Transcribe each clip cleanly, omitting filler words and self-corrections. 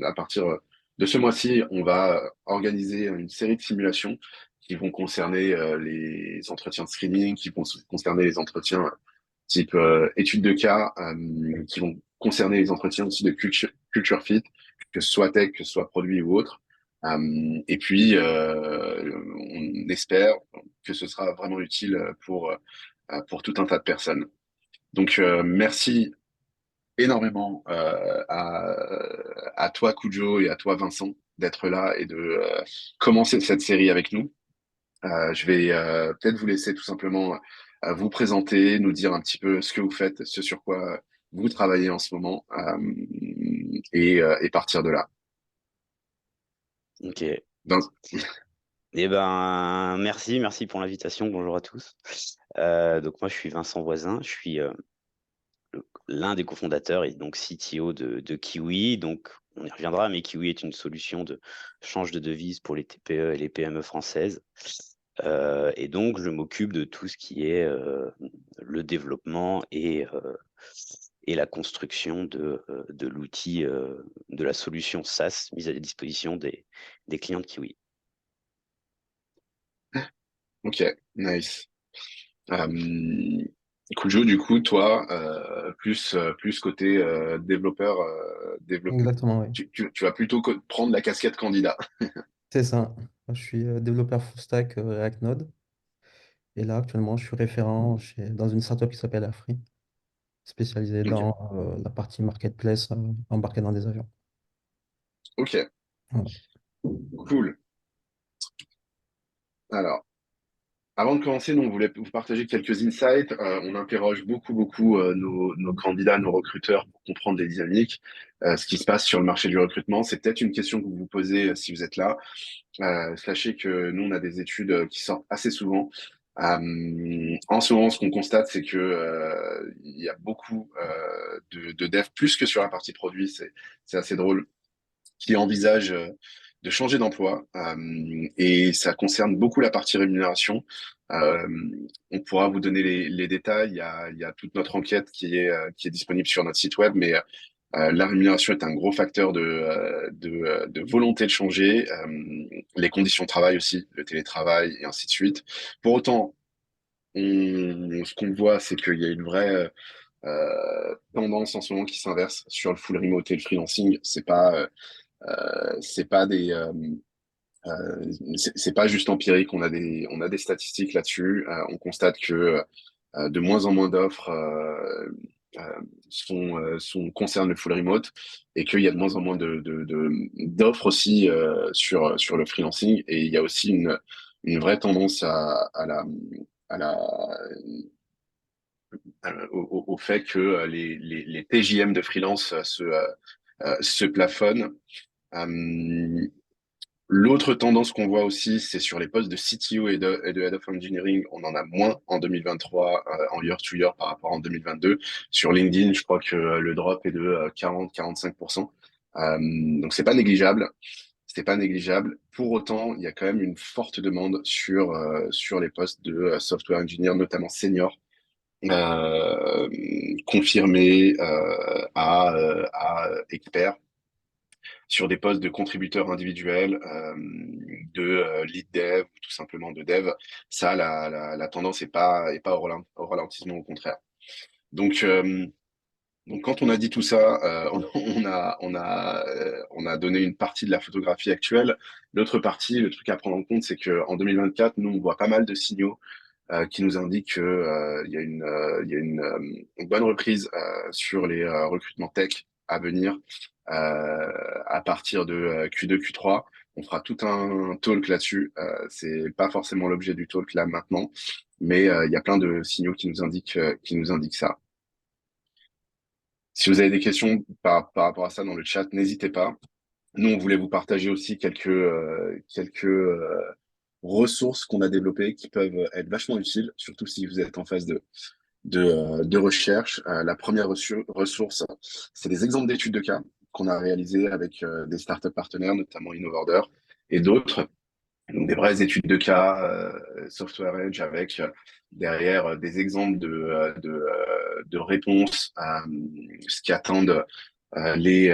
à partir de ce mois-ci, on va organiser une série de simulations qui vont concerner les entretiens de screening, qui vont concerner les entretiens type études de cas, qui vont concerner les entretiens aussi de culture fit, que ce soit tech, que ce soit produit ou autre. Et puis, on espère que ce sera vraiment utile pour tout un tas de personnes. Donc, merci énormément à toi, Kujo, et à toi, Vincent, d'être là et de commencer cette série avec nous. Je vais peut-être vous laisser tout simplement vous présenter, nous dire un petit peu ce que vous faites, ce sur quoi vous travaillez en ce moment, et partir de là. Ok. Vin- Eh ben, merci pour l'invitation. Bonjour à tous. Donc moi, je suis Vincent Voisin. Je suis l'un des cofondateurs et donc CTO de Kiwi. Donc on y reviendra, mais Kiwi est une solution de change de devise pour les TPE et les PME françaises. Et donc je m'occupe de tout ce qui est le développement et la construction de l'outil, de la solution SaaS mise à disposition des clients de Kiwi. Ok, nice. Euh, Kujo, du coup, toi, plus côté développeur, Exactement, oui. tu vas plutôt prendre la casquette candidat. C'est ça. Moi, je suis développeur full stack React Node. Et là, actuellement, je suis référent dans une startup qui s'appelle Afri, spécialisée Ok, dans la partie marketplace embarquée dans des avions. ok, Voilà. cool. Alors, avant de commencer, nous, on voulait vous partager quelques insights. On interroge beaucoup nos candidats, nos recruteurs pour comprendre les dynamiques, ce qui se passe sur le marché du recrutement. C'est peut-être une question que vous vous posez si vous êtes là. Sachez que nous, on a des études qui sortent assez souvent. En ce moment, ce qu'on constate, c'est que il y a beaucoup de devs, plus que sur la partie produit, c'est assez drôle, qui envisagent de changer d'emploi, et ça concerne beaucoup la partie rémunération. Euh, on pourra vous donner les détails. Il y a toute notre enquête qui est disponible sur notre site web, mais la rémunération est un gros facteur de volonté de changer. Les conditions de travail aussi, le télétravail et ainsi de suite. Pour autant, ce qu'on voit, c'est qu'il y a une vraie tendance en ce moment qui s'inverse sur le full remote et le freelancing. C'est pas des c'est pas juste empirique. On a des statistiques là-dessus. On constate que de moins en moins d'offres concernent le full remote, et qu'il y a de moins en moins d'offres aussi sur le freelancing. Et il y a aussi une vraie tendance à la, au fait que les TJM de freelance se plafonnent. Euh, L'autre tendance qu'on voit aussi, c'est sur les postes de CTO et de Head of Engineering. On en a moins en 2023, en year to year par rapport en 2022. Sur LinkedIn, je crois que le drop est de 40-45%. Donc c'est pas négligeable. C'est pas négligeable. Pour autant, il y a quand même une forte demande sur les postes de software engineer, notamment senior, confirmés à experts, sur des postes de contributeurs individuels, de lead dev, ou tout simplement de dev. Ça, la tendance est pas au ralentissement, au contraire. Donc, donc quand on a dit tout ça, on a donné une partie de la photographie actuelle. L'autre partie, le truc à prendre en compte, c'est qu'en 2024, nous, on voit pas mal de signaux qui nous indiquent qu'il il y a une bonne reprise sur les recrutements tech à venir à partir de Q2, Q3. On fera tout un talk là-dessus. C'est pas forcément l'objet du talk là maintenant, mais il y a plein de signaux qui nous indiquent ça. Si vous avez des questions par rapport à ça dans le chat, n'hésitez pas. Nous, on voulait vous partager aussi quelques ressources qu'on a développées qui peuvent être vachement utiles, surtout si vous êtes en phase de recherche. La première ressource, c'est des exemples d'études de cas qu'on a réalisées avec des startups partenaires, notamment InnoVorder et d'autres. Donc des vraies études de cas, Software Edge, avec derrière des exemples de réponses à ce qu'attendent les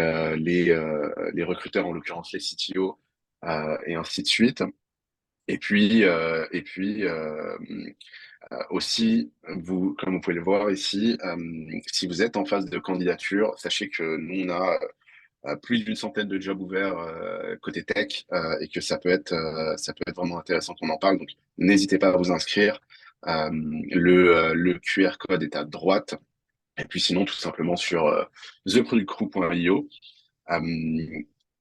recruteurs, en l'occurrence les CTO, et ainsi de suite. Et puis aussi, vous, comme vous pouvez le voir ici, si vous êtes en phase de candidature, sachez que nous, on a plus d'une centaine de jobs ouverts côté tech, et que ça peut être vraiment intéressant qu'on en parle. Donc, n'hésitez pas à vous inscrire. Le QR code est à droite. Et puis sinon, tout simplement sur theproductcrew.io.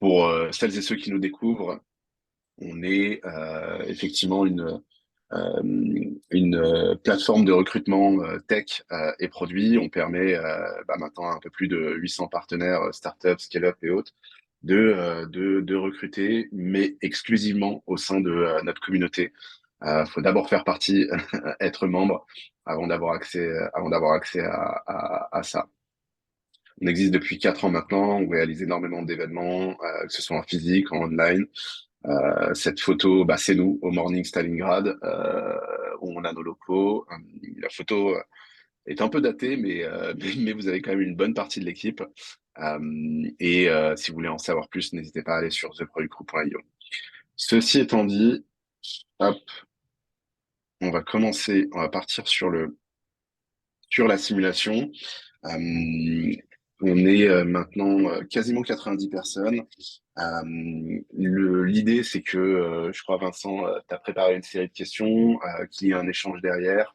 Pour celles et ceux qui nous découvrent, on est effectivement une plateforme de recrutement tech et produits. On permet maintenant à un peu plus de 800 partenaires, startups, scale-up et autres, de recruter, mais exclusivement au sein de notre communauté. Faut d'abord faire partie, être membre, avant d'avoir accès à ça. On existe depuis 4 ans maintenant, on réalise énormément d'événements, que ce soit en physique, en online. Cette photo, c'est nous au Morning Stalingrad, où on a nos locaux. La photo est un peu datée, mais vous avez quand même une bonne partie de l'équipe. Et si vous voulez en savoir plus, n'hésitez pas à aller sur theproductcrew.io. Ceci étant dit, hop, on va partir sur la simulation. On est maintenant quasiment 90 personnes. L'idée, c'est que, je crois, Vincent, tu as préparé une série de questions, qu'il y ait un échange derrière,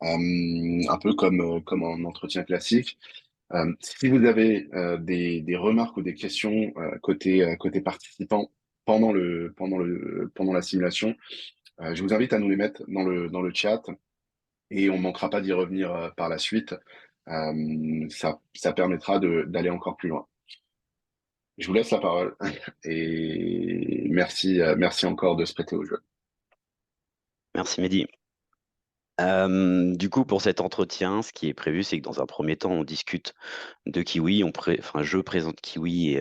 un peu comme en entretien classique. Si vous avez des remarques ou des questions côté participants pendant la simulation, je vous invite à nous les mettre dans le chat et on manquera pas d'y revenir par la suite. Ça permettra d'aller encore plus loin. Je vous laisse la parole et merci encore de se prêter au jeu. Merci Mehdi. Du coup, pour cet entretien, ce qui est prévu, c'est que dans un premier temps, on discute de Kiwi. Je présente Kiwi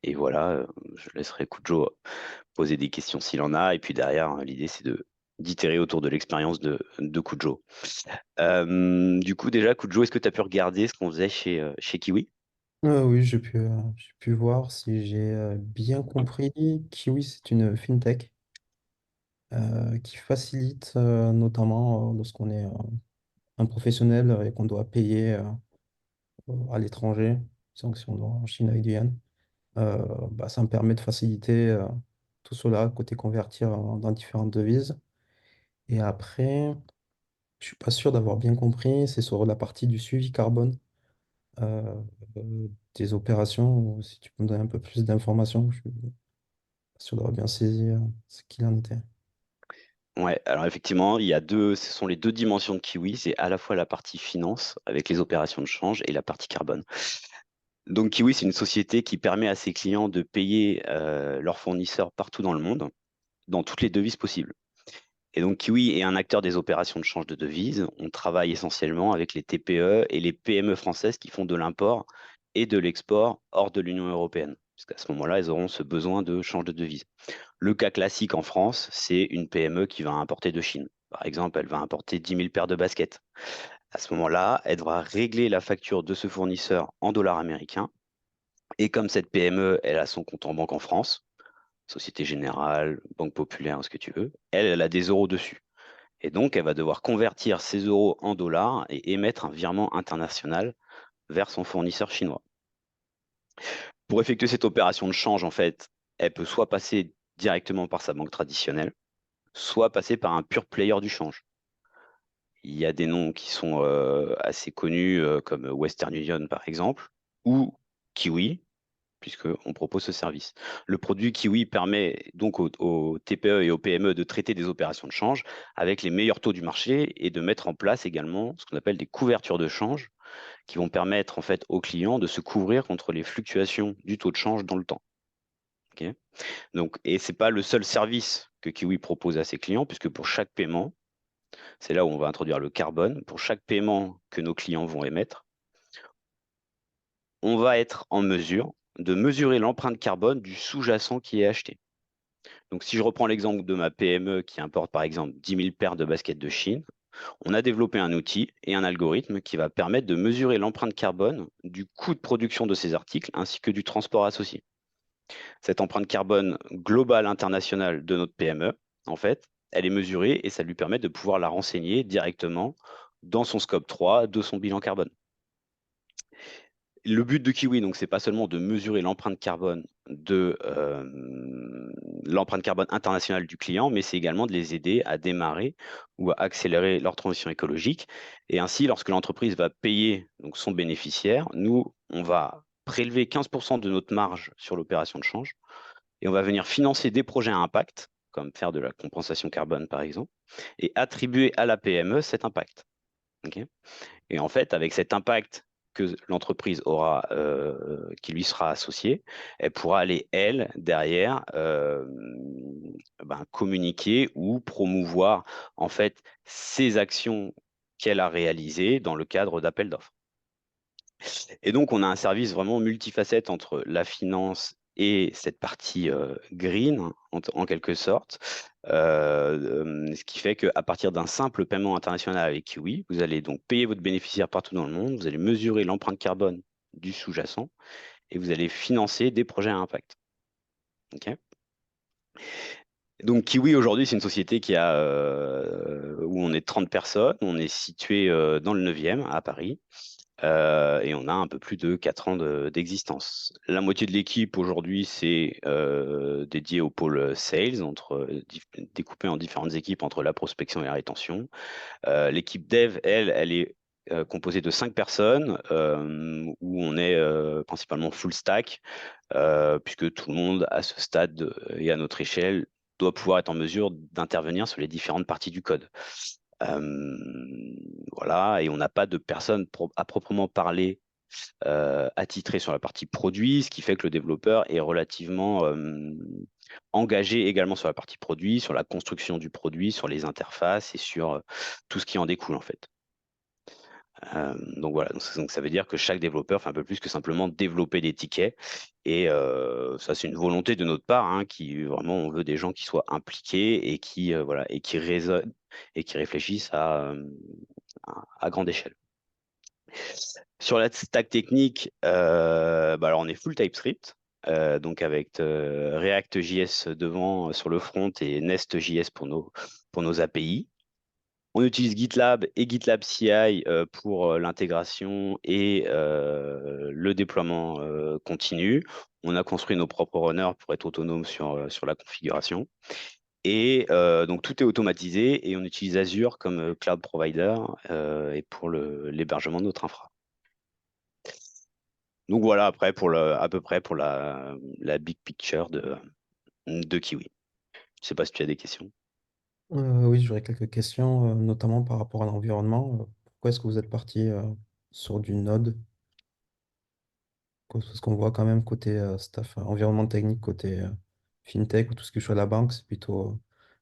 et voilà, je laisserai Kujo poser des questions s'il en a. Et puis derrière, l'idée, c'est d'itérer autour de l'expérience de Kujo. Du coup, déjà, Kujo, est-ce que tu as pu regarder ce qu'on faisait chez Kiwi? Oui, j'ai pu voir si j'ai bien compris. Kiwi, c'est une fintech qui facilite notamment lorsqu'on est un professionnel et qu'on doit payer à l'étranger, sanctions en Chine avec du yuan. Ça me permet de faciliter tout cela, côté convertir dans différentes devises. Et après, je suis pas sûr d'avoir bien compris, c'est sur la partie du suivi carbone euh, des opérations. Si tu peux me donner un peu plus d'informations, je suis pas sûr d'avoir bien saisi ce qu'il en était. Ouais, alors effectivement, ce sont les deux dimensions de Kiwi, c'est à la fois la partie finance avec les opérations de change et la partie carbone. Donc Kiwi, c'est une société qui permet à ses clients de payer leurs fournisseurs partout dans le monde, dans toutes les devises possibles. Et donc Kiwi est un acteur des opérations de change de devises. On travaille essentiellement avec les TPE et les PME françaises qui font de l'import et de l'export hors de l'Union européenne, parce qu'à ce moment-là, elles auront ce besoin de change de devises. Le cas classique en France, c'est une PME qui va importer de Chine. Par exemple, elle va importer 10 000 paires de baskets. À ce moment-là, elle devra régler la facture de ce fournisseur en dollars américains. Et comme cette PME, elle a son compte en banque en France, Société Générale, Banque Populaire, ce que tu veux, elle a des euros dessus. Et donc, elle va devoir convertir ces euros en dollars et émettre un virement international vers son fournisseur chinois. Pour effectuer cette opération de change, en fait, elle peut soit passer directement par sa banque traditionnelle, soit passer par un pur player du change. Il y a des noms qui sont assez connus, comme Western Union par exemple, ou Kiwi, puisqu'on propose ce service. Le produit Kiwi permet donc aux TPE et aux PME de traiter des opérations de change avec les meilleurs taux du marché et de mettre en place également ce qu'on appelle des couvertures de change qui vont permettre en fait aux clients de se couvrir contre les fluctuations du taux de change dans le temps. Okay. Donc, et ce n'est pas le seul service que Kiwi propose à ses clients, puisque pour chaque paiement, c'est là où on va introduire le carbone, pour chaque paiement que nos clients vont émettre, on va être en mesure de mesurer l'empreinte carbone du sous-jacent qui est acheté. Donc, si je reprends l'exemple de ma PME qui importe par exemple 10 000 paires de baskets de Chine, on a développé un outil et un algorithme qui va permettre de mesurer l'empreinte carbone du coût de production de ces articles ainsi que du transport associé. Cette empreinte carbone globale internationale de notre PME, en fait, elle est mesurée et ça lui permet de pouvoir la renseigner directement dans son scope 3 de son bilan carbone. Le but de Kiwi, donc, c'est pas seulement de mesurer l'empreinte carbone l'empreinte carbone internationale du client, mais c'est également de les aider à démarrer ou à accélérer leur transition écologique. Et ainsi, lorsque l'entreprise va payer donc son bénéficiaire, nous, on va prélever 15% de notre marge sur l'opération de change et on va venir financer des projets à impact, comme faire de la compensation carbone par exemple, et attribuer à la PME cet impact. Ok. Et en fait, avec cet impact que l'entreprise aura, qui lui sera associé, elle pourra aller, elle, derrière, communiquer ou promouvoir en fait ces actions qu'elle a réalisées dans le cadre d'appels d'offres. Et donc, on a un service vraiment multifacette entre la finance et cette partie green, en quelque sorte. Ce qui fait qu'à partir d'un simple paiement international avec Kiwi, vous allez donc payer votre bénéficiaire partout dans le monde, vous allez mesurer l'empreinte carbone du sous-jacent et vous allez financer des projets à impact. Ok. Donc Kiwi aujourd'hui, c'est une société où on est 30 personnes, on est situé dans le 9e à Paris. Et on a un peu plus de 4 ans d'existence. La moitié de l'équipe aujourd'hui, c'est dédié au pôle sales, découpé en différentes équipes entre la prospection et la rétention. L'équipe dev, elle est composée de 5 personnes, où on est principalement full stack, puisque tout le monde, à ce stade et à notre échelle, doit pouvoir être en mesure d'intervenir sur les différentes parties du code. Voilà, et on n'a pas de personne à proprement parler attitré sur la partie produit, ce qui fait que le développeur est relativement engagé également sur la partie produit, sur la construction du produit, sur les interfaces et sur tout ce qui en découle en fait. Donc voilà, donc ça veut dire que chaque développeur fait un peu plus que simplement développer des tickets. Et ça, c'est une volonté de notre part, hein, qui vraiment, on veut des gens qui soient impliqués et qui voilà, et qui raisonnent et qui réfléchissent à grande échelle. Sur la stack technique, alors on est full TypeScript, donc avec React.js devant sur le front et Nest.js pour nos API. On utilise GitLab et GitLab CI pour l'intégration et le déploiement continu. On a construit nos propres runners pour être autonome sur la configuration. Et donc tout est automatisé et on utilise Azure comme cloud provider et pour l'hébergement de notre infra. Donc voilà, après à peu près pour la big picture de Kiwi. Je ne sais pas si tu as des questions. Oui, j'aurais quelques questions, notamment par rapport à l'environnement. Pourquoi est-ce que vous êtes parti sur du Node? Parce qu'on voit quand même côté staff, environnement technique, côté fintech ou tout ce qui est à la banque, c'est plutôt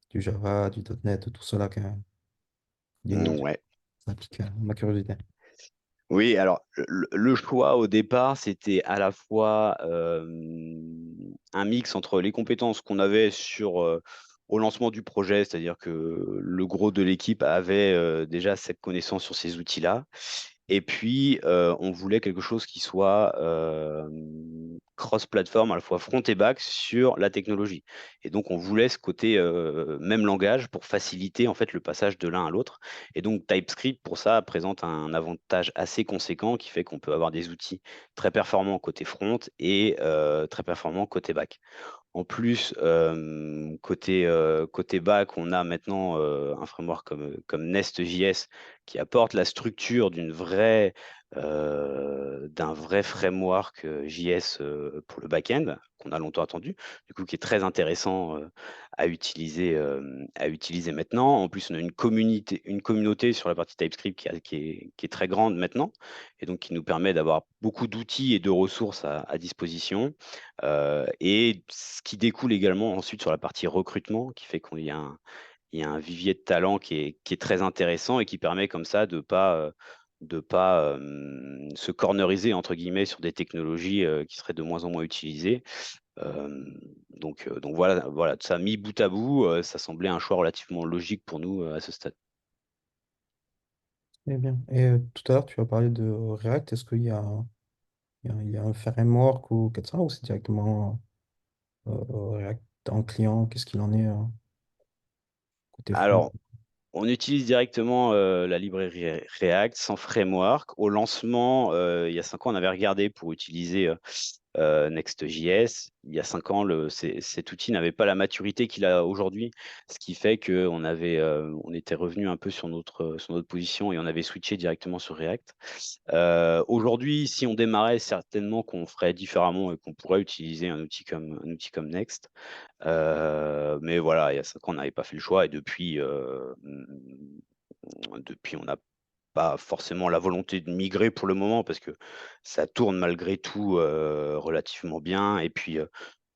du Java, du .NET, tout cela du Node. Ouais. Ça pique ma curiosité. Oui, alors le choix au départ, c'était à la fois un mix entre les compétences qu'on avait au lancement du projet, c'est-à-dire que le gros de l'équipe avait déjà cette connaissance sur ces outils-là. Et puis, on voulait quelque chose qui soit cross-platform, à la fois front et back, sur la technologie. Et donc, on voulait ce côté même langage pour faciliter en fait le passage de l'un à l'autre. Et donc, TypeScript, pour ça, présente un avantage assez conséquent qui fait qu'on peut avoir des outils très performants côté front et très performants côté back. En plus, côté back, on a maintenant un framework comme Nest.js qui apporte la structure d'un vrai framework JS pour le back-end, qu'on a longtemps attendu, du coup qui est très intéressant à utiliser maintenant. En plus, on a une communauté sur la partie TypeScript qui est très grande maintenant, et donc qui nous permet d'avoir beaucoup d'outils et de ressources à disposition. Et ce qui découle également ensuite sur la partie recrutement, qui fait il y a un vivier de talent qui est très intéressant et qui permet comme ça de pas se corneriser entre guillemets sur des technologies qui seraient de moins en moins utilisées. Donc voilà, tout ça mis bout à bout, ça semblait un choix relativement logique pour nous à ce stade. Eh bien. Et tout à l'heure, tu as parlé de React. Est-ce qu'il y a, il y a un framework ou quelque chose, ou c'est directement React en client? Qu'est-ce qu'il en est côté front? Alors, on utilise directement la librairie React sans framework. Au lancement, il y a 5 ans, on avait regardé pour utiliser Next.js. Il y a 5 ans, cet outil n'avait pas la maturité qu'il a aujourd'hui, ce qui fait on était revenu un peu sur notre position et on avait switché directement sur React. Aujourd'hui, si on démarrait, certainement qu'on ferait différemment et qu'on pourrait utiliser un outil comme Next. Mais voilà, il y a 5 ans, on n'avait pas fait le choix et depuis, on n'a pas forcément la volonté de migrer pour le moment parce que ça tourne malgré tout relativement bien. Et puis,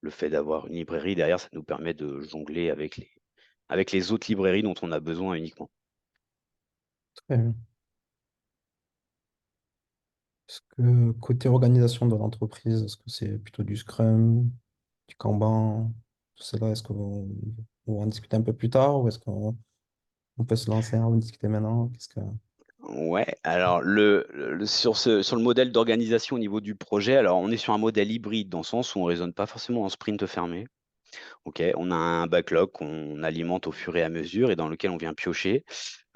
le fait d'avoir une librairie derrière, ça nous permet de jongler avec les autres librairies dont on a besoin uniquement. Très bien. Est-ce que côté organisation de l'entreprise, est-ce que c'est plutôt du Scrum, du Kanban, tout cela, est-ce qu'on on va en discuter un peu plus tard ou est-ce qu'on on peut se lancer, en discuter maintenant? Qu'est-ce que... Ouais, alors sur le modèle d'organisation au niveau du projet, alors on est sur un modèle hybride dans le sens où on raisonne pas forcément en sprint fermé. Ok, on a un backlog qu'on alimente au fur et à mesure et dans lequel on vient piocher.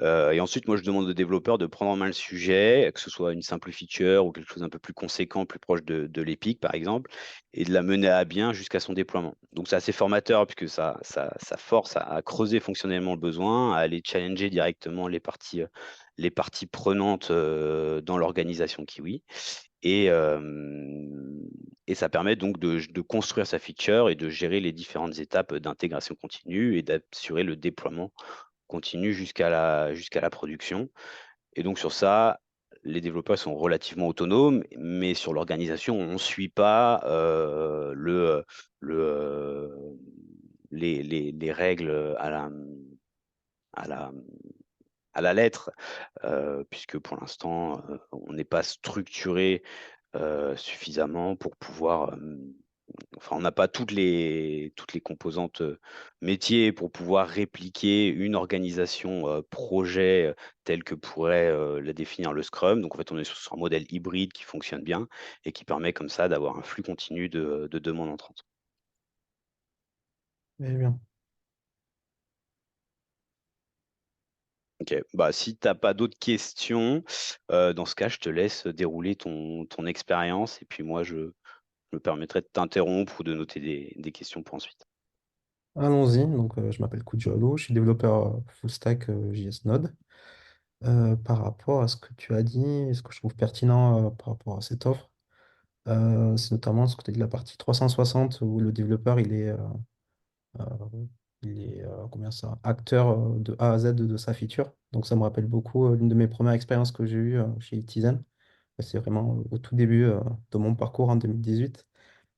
Et ensuite, moi, je demande aux développeurs de prendre en main le sujet, que ce soit une simple feature ou quelque chose d'un peu plus conséquent, plus proche de l'Epic, par exemple, et de la mener à bien jusqu'à son déploiement. Donc, c'est assez formateur puisque ça force à creuser fonctionnellement le besoin, à aller challenger directement les parties prenantes dans l'organisation Kiwi. Et, euh, et ça permet donc de construire sa feature et de gérer les différentes étapes d'intégration continue et d'assurer le déploiement continue jusqu'à la production. Et donc sur ça, les développeurs sont relativement autonomes, mais sur l'organisation, on ne suit pas le, les règles à la, à la lettre, puisque pour l'instant, on n'est pas structuré suffisamment pour pouvoir enfin, on n'a pas toutes les composantes métiers pour pouvoir répliquer une organisation projet telle que pourrait la définir le Scrum. Donc, en fait, on est sur un modèle hybride qui fonctionne bien et qui permet comme ça d'avoir un flux continu de demandes entrantes. Eh bien. Ok, bah, si tu n'as pas d'autres questions, dans ce cas, je te laisse dérouler ton expérience et puis moi, je me permettrai de t'interrompre ou de noter des questions pour ensuite. Allons-y. Donc, je m'appelle Koudialo, je suis développeur full stack JS Node. Par rapport à ce que tu as dit, et ce que je trouve pertinent par rapport à cette offre, c'est notamment ce côté de la partie 360 où le développeur euh, il est combien ça, acteur de A à Z de sa feature. Donc ça me rappelle beaucoup l'une de mes premières expériences que j'ai eues chez Itizen. C'est vraiment au tout début de mon parcours en 2018.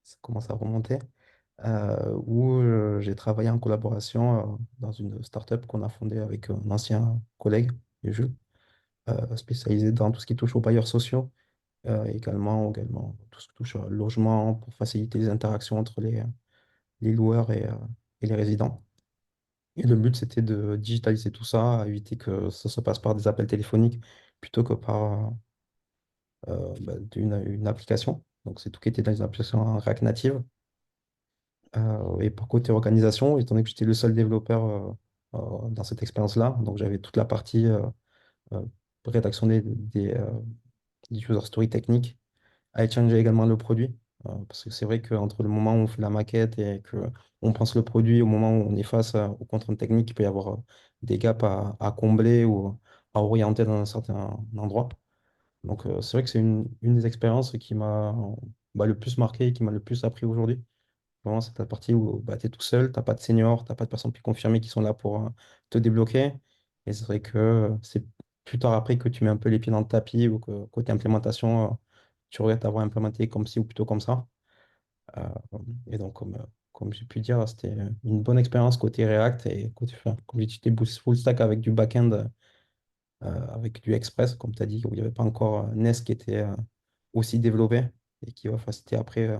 Ça commence à remonter. Où j'ai travaillé en collaboration dans une startup qu'on a fondée avec un ancien collègue, Jules, spécialisé dans tout ce qui touche aux bailleurs sociaux, également tout ce qui touche au logement pour faciliter les interactions entre les loueurs et les résidents. Et le but, c'était de digitaliser tout ça, à éviter que ça se passe par des appels téléphoniques plutôt que par une application. Donc, c'est tout qui était dans une application en React Native. Et pour côté organisation, étant donné que j'étais le seul développeur dans cette expérience-là, donc j'avais toute la partie euh, rédaction des user stories techniques, à changer également le produit. Parce que c'est vrai qu'entre le moment où on fait la maquette et qu'on pense le produit, au moment où on est face aux contraintes techniques, il peut y avoir des gaps à combler ou à orienter dans un certain endroit. Donc c'est vrai que c'est une des expériences qui m'a le plus marqué et qui m'a le plus appris aujourd'hui. Vraiment, c'est la partie où bah, tu es tout seul, tu n'as pas de senior, tu n'as pas de personnes plus confirmées qui sont là pour te débloquer. Et c'est vrai que c'est plus tard après que tu mets un peu les pieds dans le tapis ou que côté implémentation, tu regrettes d'avoir implémenté comme ci ou plutôt comme ça. Euh, et donc, comme j'ai pu dire, c'était une bonne expérience côté React et côté, enfin, comme j'ai dit, j'étais full stack avec du back-end, avec du Express, comme tu as dit, où il n'y avait pas encore Nest qui était aussi développé et qui va faciliter après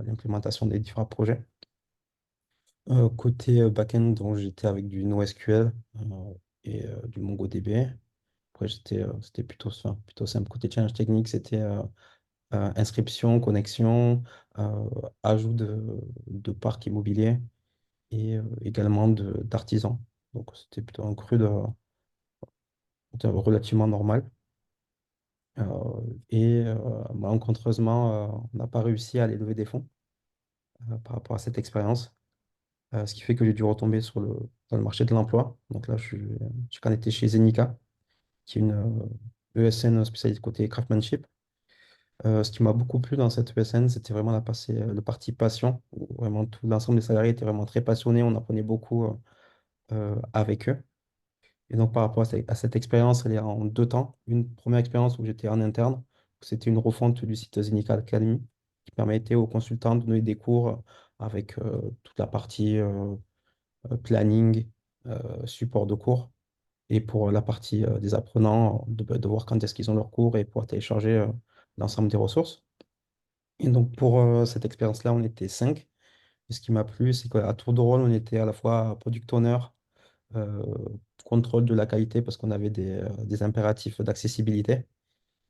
l'implémentation des différents projets. Côté back-end, donc j'étais avec du NoSQL et du MongoDB Après, c'était plutôt simple. Côté challenge technique, c'était inscription, connexion, ajout de parc immobilier et également d'artisans. Donc, c'était plutôt un crude relativement normal. Malencontreusement, on n'a pas réussi à aller lever des fonds par rapport à cette expérience. Ce qui fait que j'ai dû retomber dans le marché de l'emploi. Donc là, j'ai quand été chez Zenica, qui est une ESN spécialisée côté craftsmanship. Ce qui m'a beaucoup plu dans cette ESN, c'était vraiment le parti passion, où vraiment tout l'ensemble des salariés étaient vraiment très passionnés, on apprenait beaucoup avec eux. Et donc par rapport à cette expérience, elle est en deux temps. Une première expérience où j'étais en interne, où c'était une refonte du site Zenica Academy, qui permettait aux consultants de donner des cours avec toute la partie planning, support de cours, et pour la partie des apprenants, de voir quand est-ce qu'ils ont leurs cours et pouvoir télécharger l'ensemble des ressources. Et donc pour cette expérience-là, on était cinq. Et ce qui m'a plu, c'est qu'à tour de rôle, on était à la fois product owner, euh, contrôle de la qualité parce qu'on avait des impératifs d'accessibilité,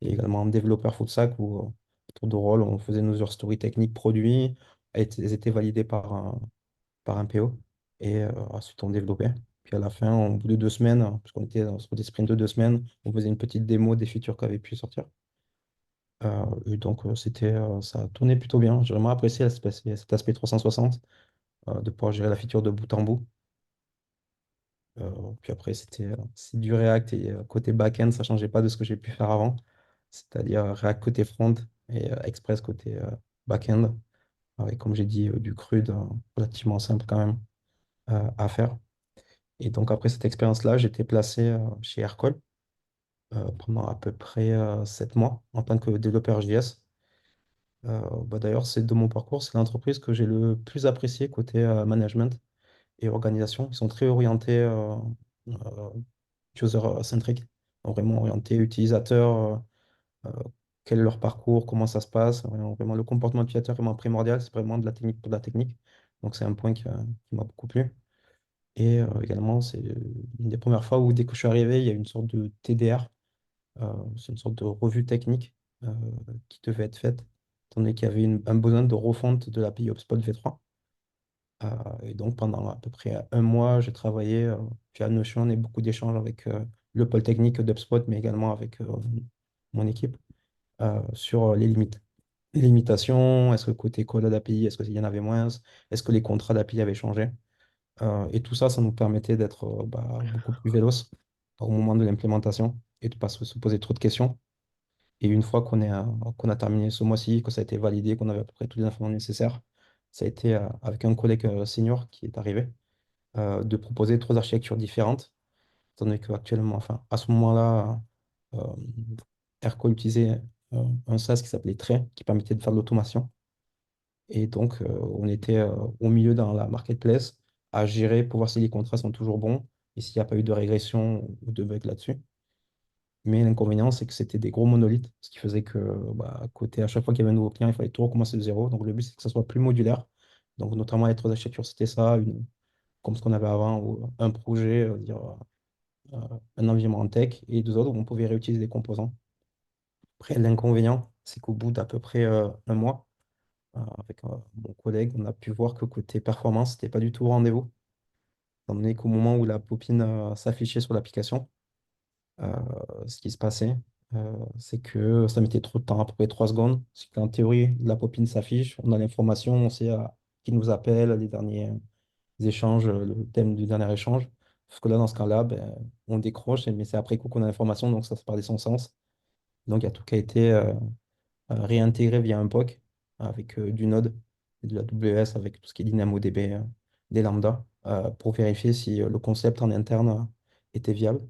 et également développeur full stack où à tour de rôle, on faisait nos heures story techniques produits, elles étaient validées par un PO, et ensuite on développait. Puis à la fin, au bout de 2 semaines, parce qu'on était sur des sprints de 2 semaines, on faisait une petite démo des features qui avaient pu sortir. Et donc ça a tourné plutôt bien. J'ai vraiment apprécié cet aspect 360, de pouvoir gérer la feature de bout en bout. Puis après, c'est du React, et côté back-end, ça ne changeait pas de ce que j'ai pu faire avant, c'est-à-dire React côté front et Express côté back-end, avec, comme j'ai dit, du CRUD relativement simple quand même à faire. Et donc, après cette expérience-là, j'étais placé chez Aircall pendant à peu près 7 mois en tant que développeur JS. D'ailleurs, c'est de mon parcours, c'est l'entreprise que j'ai le plus apprécié côté management et organisation. Ils sont très orientés euh, user-centric, donc vraiment orientés utilisateur, euh, quel est leur parcours, comment ça se passe. Vraiment, le comportement utilisateur est vraiment primordial, c'est vraiment de la technique pour de la technique. Donc, c'est un point qui m'a beaucoup plu. Et également, c'est une des premières fois où, dès que je suis arrivé, il y a une sorte de TDR, c'est une sorte de revue technique euh, qui devait être faite, étant donné qu'il y avait un besoin de refonte de l'API HubSpot V3. Et donc, pendant à peu près un mois, j'ai travaillé via Notion et beaucoup d'échanges avec le pôle technique d'HubSpot, mais également avec mon équipe sur les limites. Les limitations, est-ce que côté code d'API, est-ce qu'il y en avait moins? Est-ce que les contrats d'API avaient changé? Et tout ça, ça nous permettait d'être beaucoup plus véloce au moment de l'implémentation et de ne pas se poser trop de questions. Et une fois qu'on a terminé ce mois-ci, que ça a été validé, qu'on avait à peu près toutes les informations nécessaires, ça a été avec un collègue senior qui est arrivé de proposer trois architectures différentes, étant donné qu'actuellement, enfin, à ce moment-là, euh, Aircall utilisait un SaaS qui s'appelait Tray, qui permettait de faire de l'automation. Et donc, on était au milieu dans la marketplace à gérer pour voir si les contrats sont toujours bons et s'il n'y a pas eu de régression ou de bug là-dessus. Mais l'inconvénient, c'est que c'était des gros monolithes, ce qui faisait que, côté, à chaque fois qu'il y avait un nouveau client, il fallait tout recommencer de zéro. Donc, le but, c'est que ça soit plus modulaire. Donc, notamment, les trois architectures, c'était ça, comme ce qu'on avait avant, ou un projet, euh, un environnement en tech, et deux autres où on pouvait réutiliser des composants. Après, l'inconvénient, c'est qu'au bout d'à peu près un mois, avec mon collègue, on a pu voir que côté performance, c'était pas du tout au rendez-vous. Étant donné qu'au moment où la popine s'affichait sur l'application, euh, ce qui se passait, c'est que ça mettait trop de temps, à peu près 3 secondes. C'est qu'en théorie, la popine s'affiche, on a l'information, on sait qui nous appelle, les derniers échanges, le thème du dernier échange. Parce que là, dans ce cas-là, ben, on décroche, mais c'est après coup qu'on a l'information, donc ça se perdait son sens. Donc, il y a tout qui a été réintégré via un POC avec du Node et de la WS avec tout ce qui est DynamoDB, des lambda, pour vérifier si le concept en interne était viable.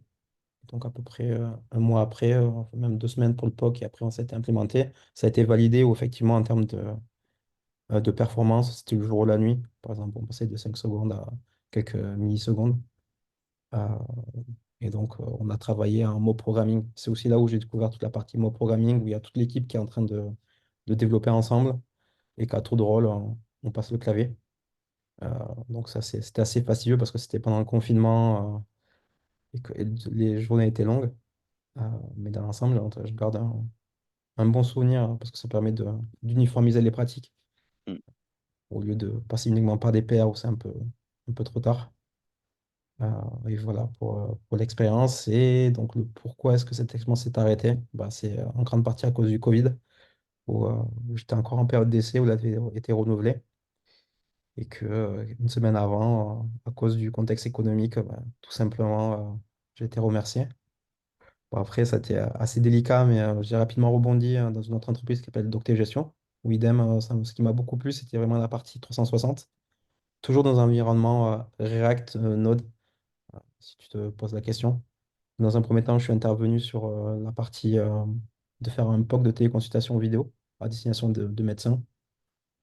Donc à peu près un mois après, même 2 semaines pour le POC, et après on s'est implémenté. Ça a été validé où effectivement en termes de performance, c'était le jour ou la nuit. Par exemple, on passait de 5 secondes à quelques millisecondes. Euh, et donc on a travaillé en mot programming. C'est aussi là où j'ai découvert toute la partie mot programming, où il y a toute l'équipe qui est en train de développer ensemble, et qu'à tour de rôle, on passe le clavier. Euh, donc ça, c'était assez fastidieux parce que c'était pendant le confinement et que les journées étaient longues. Euh, mais dans l'ensemble, je garde un bon souvenir parce que ça permet d'uniformiser les pratiques Mm. au lieu de passer uniquement par des pairs où c'est un peu trop tard. Et voilà pour l'expérience. Et donc, le pourquoi est-ce que cette expérience s'est arrêtée? Bah, c'est en grande partie à cause du Covid, où j'étais encore en période d'essai, où elle avait été renouvelée. Et que une semaine avant, à cause du contexte économique, bah, tout simplement, j'ai été remercié. Bon, après, ça a été assez délicat, mais j'ai rapidement rebondi dans une autre entreprise qui s'appelle Docté Gestion, où idem, ce qui m'a beaucoup plu, c'était vraiment la partie 360, toujours dans un environnement React Node, si tu te poses la question. Dans un premier temps, je suis intervenu sur la partie de faire un POC de téléconsultation vidéo à destination de médecins.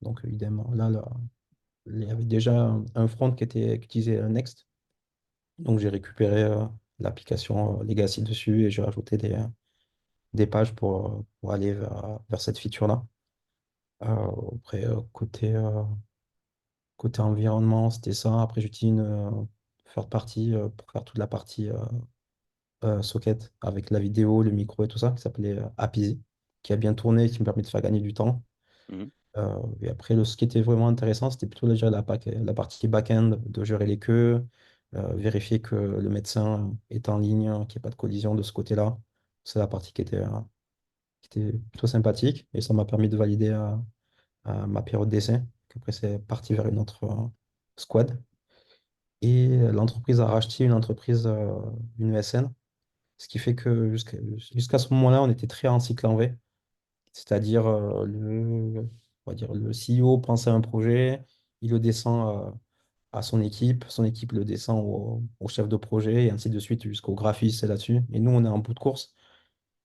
Donc, idem, là, il y avait déjà un front qui utilisait Next. Donc, j'ai récupéré l'application Legacy dessus et j'ai rajouté des pages pour aller vers cette feature-là. Après, côté environnement, c'était ça. Après, j'utilise une third party pour faire toute la partie socket avec la vidéo, le micro et tout ça, qui s'appelait Apizzy, qui a bien tourné et qui me permet de faire gagner du temps. Mhm. Et après, ce qui était vraiment intéressant, c'était plutôt déjà la partie back-end, de gérer les queues, vérifier que le médecin est en ligne, qu'il n'y ait pas de collision de ce côté-là. C'est la partie qui était plutôt sympathique et ça m'a permis de valider ma période d'essai. Après, c'est parti vers une autre squad. Et l'entreprise a racheté une entreprise, une ESN, ce qui fait que jusqu'à ce moment-là, on était très en cycle en V. C'est-à-dire, on va dire, le CEO pense à un projet, il le descend son équipe le descend au chef de projet, et ainsi de suite jusqu'au graphiste et là-dessus. Et nous, on est en bout de course,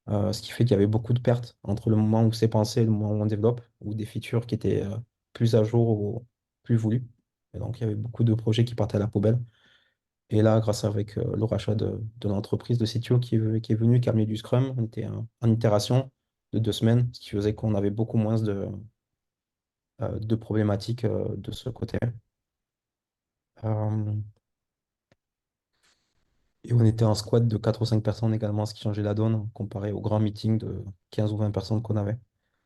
ce qui fait qu'il y avait beaucoup de pertes entre le moment où c'est pensé et le moment où on développe, ou des features qui étaient plus à jour ou plus voulues. Et donc, il y avait beaucoup de projets qui partaient à la poubelle. Et là, grâce avec le rachat de l'entreprise de CTO qui est venu, qui a amené du Scrum, on était en itération de 2 semaines, ce qui faisait qu'on avait beaucoup moins de problématiques de ce côté. Euh, et on était en squad de 4 ou 5 personnes également, ce qui changeait la donne comparé au grand meeting de 15 ou 20 personnes qu'on avait.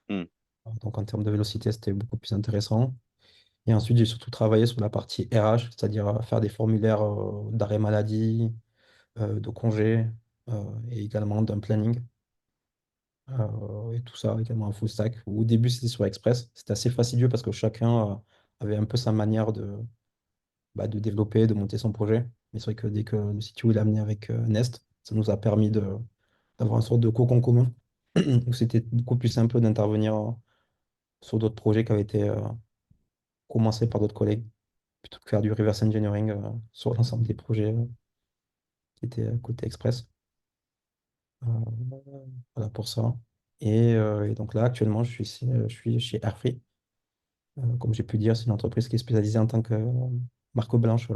Mm. Donc en termes de vélocité, c'était beaucoup plus intéressant. Et ensuite, j'ai surtout travaillé sur la partie RH, c'est-à-dire faire des formulaires d'arrêt maladie, de congé et également d'un planning. Et tout ça également en full stack. Au début, c'était sur Express. C'était assez fastidieux parce que chacun avait un peu sa manière de développer, de monter son projet. Mais c'est vrai que dès que le CTO il a amené avec Nest, ça nous a permis d'avoir une sorte de cocon commun où c'était beaucoup plus simple d'intervenir sur d'autres projets qui avaient été commencés par d'autres collègues plutôt que faire du reverse engineering sur l'ensemble des projets qui étaient côté Express. Euh, voilà pour ça. Et donc là, actuellement, je suis chez Airfree. Comme j'ai pu dire, c'est une entreprise qui est spécialisée en tant que marque blanche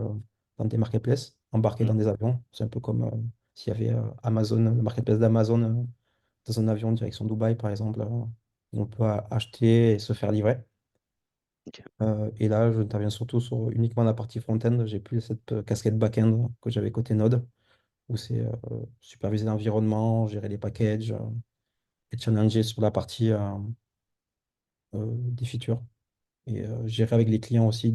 dans des marketplaces, embarquée Mm. dans des avions. C'est un peu comme s'il y avait Amazon, le marketplace d'Amazon dans un avion direction Dubaï, par exemple, où on peut acheter et se faire livrer. Ok. Et là, je n'interviens surtout sur uniquement la partie front-end. J'ai plus cette casquette back-end que j'avais côté Node, où c'est superviser l'environnement, gérer les packages et challenger sur la partie des features. Et gérer avec les clients aussi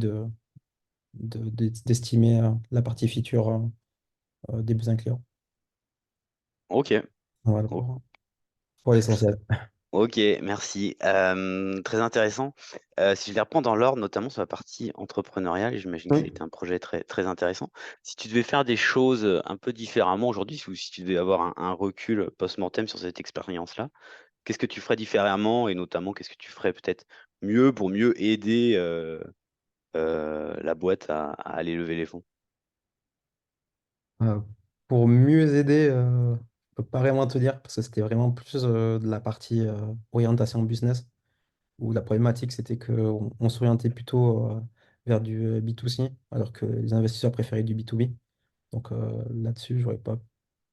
d'estimer la partie feature des besoins clients. Ok. Voilà O- pour l'essentiel. Ok, merci. Très intéressant. Si je les reprends dans l'ordre, notamment sur la partie entrepreneuriale, j'imagine que ça a Oui. été un projet très, très intéressant. Si tu devais faire des choses un peu différemment aujourd'hui, ou si tu devais avoir un recul post-mortem sur cette expérience-là, qu'est-ce que tu ferais différemment et notamment qu'est-ce que tu ferais peut-être mieux pour mieux aider la boîte à aller lever les fonds? Euh, pour mieux aider, je peux pas vraiment te dire parce que c'était vraiment plus de la partie orientation business où la problématique c'était qu'on s'orientait plutôt vers du B2C alors que les investisseurs préféraient du B2B. Donc là-dessus, j'aurais pas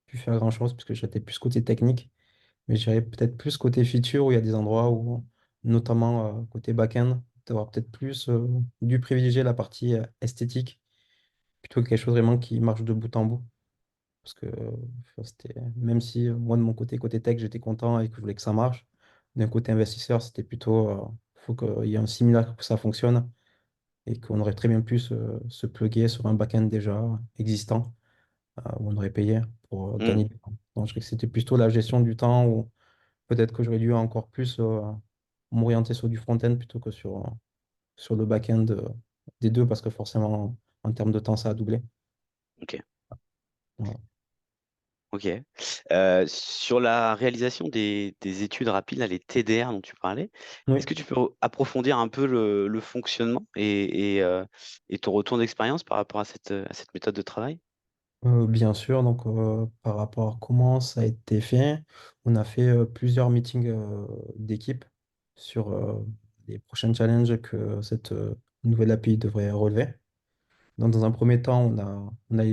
pu faire grand-chose parce que j'étais plus côté technique. Mais j'irais peut-être plus côté feature où il y a des endroits où, notamment côté back-end, tu auras peut-être plus dû privilégier la partie esthétique plutôt que quelque chose vraiment qui marche de bout en bout. Parce que même si moi, de mon côté, côté tech, j'étais content et que je voulais que ça marche, d'un côté investisseur, c'était plutôt, faut qu'il y ait un simulaire pour que ça fonctionne et qu'on aurait très bien pu se plugger sur un back-end déjà existant, où on aurait payé pour Hmm, gagner du temps. Donc, je dirais que c'était plutôt la gestion du temps où peut-être que j'aurais dû encore plus m'orienter sur du front-end plutôt que sur le back-end des deux, parce que forcément, en termes de temps, ça a doublé. ok. Voilà. Ok. Sur la réalisation des études rapides, là, les TDR dont tu parlais, est-ce Oui. que tu peux approfondir un peu le fonctionnement et ton retour d'expérience par rapport à cette méthode de travail? Bien sûr, donc par rapport à comment ça a été fait, on a fait plusieurs meetings d'équipe sur les prochains challenges que cette nouvelle API devrait relever. Donc, dans un premier temps, on a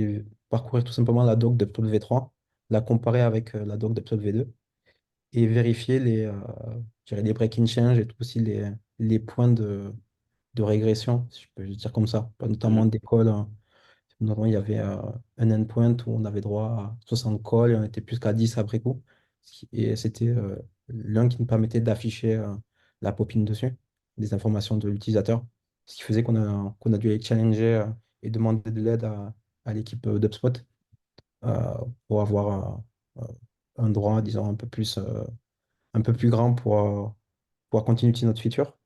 parcouru tout simplement la doc de v3, la comparer avec la doc de v2 et vérifier je dirais les break-in change et tout aussi les points de régression, si je peux dire comme ça, notamment Mhm, des calls. Notamment, il y avait un endpoint où on avait droit à 60 calls et on était plus qu'à 10 après coup. Et c'était l'un qui nous permettait d'afficher la popine dessus, des informations de l'utilisateur. Ce qui faisait qu'on a dû aller challenger et demander de l'aide à l'équipe d'UpSpot euh, pour avoir un droit, disons, un peu plus grand pour pouvoir continuer d'utiliser notre feature.